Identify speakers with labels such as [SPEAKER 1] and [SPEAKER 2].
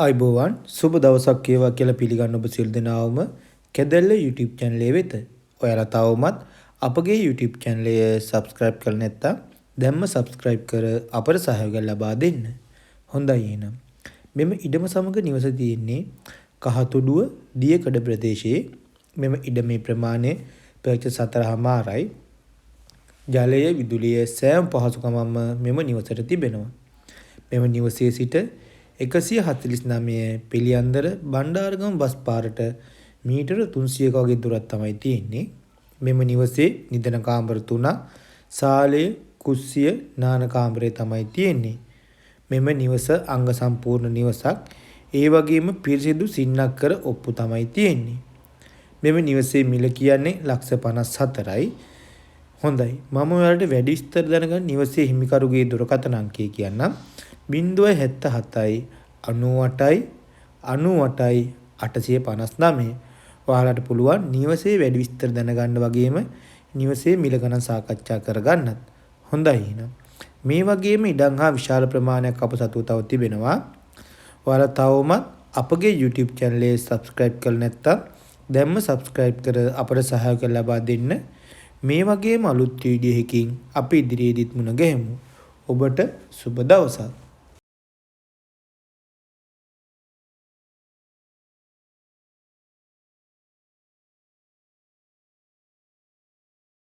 [SPEAKER 1] අයිබෝවන් සුබ දවසක් වේවා කියලා පිළිගන්න ඔබ සියලු දෙනාවම කැදැල්ල YouTube channel එක වෙත. ඔයාලා තවමත් අපගේ YouTube channel එක subscribe කරලා නැත්නම් දැන්ම subscribe කර අපට සහයෝගය ලබා දෙන්න. හොඳයි එහෙනම්. මෙම ඉඩම සමග නිවස තියෙන්නේ කහතොඩුව දියකඩ ප්‍රදේශයේ. මෙම ඉඩමේ ප්‍රමාණය පැය 4.5යි. ජලය විදුලිය සෑම පහසුකමක්ම මෙම නිවසට තිබෙනවා. මෙම නිවසේ සිට 149 පිළියන්දර බණ්ඩාරගම බස් පාරට මීටර 300ක වගේ දුරක් තමයි තියෙන්නේ. මෙම නිවසේ නිදන කාමර 3ක්, සාලය, කුස්සිය, නාන කාමරය තමයි තියෙන්නේ. මෙම නිවස අංග සම්පූර්ණ නිවසක්. ඒ වගේම පිරිසිදු සින්නක්කර ඔප්පු තමයි තියෙන්නේ. මෙම නිවසේ මිල කියන්නේ $54,000යි. හොඳයි. මම ඔයාලට වැඩි විස්තර දැනගන්න නිවසේ හිමිකරුගේ දුරකථන අංකය කියන්නම්. 077යි 98යි 98යි 859. ඔයාලට පුළුවන් නිවසේ වැඩි විස්තර දැනගන්න වගේම නිවසේ මිල ගණන් සාකච්ඡා කරගන්නත්. හොඳයි එහෙනම්. මේ වගේම ඉඩම් හා විශාල ප්‍රමාණයක් අප සතුව තව තිබෙනවා. ඔයාලා තවමත් අපගේ YouTube channel එක subscribe කරලා නැත්නම් දැන්ම subscribe කර අපට සහයෝගය ලබා දෙන්න. මේ වගේම අලුත් වීඩියෝ එකකින් අපි ඉදිරියේදීත් මුණ ගැහෙමු. ඔබට සුබ දවසක්.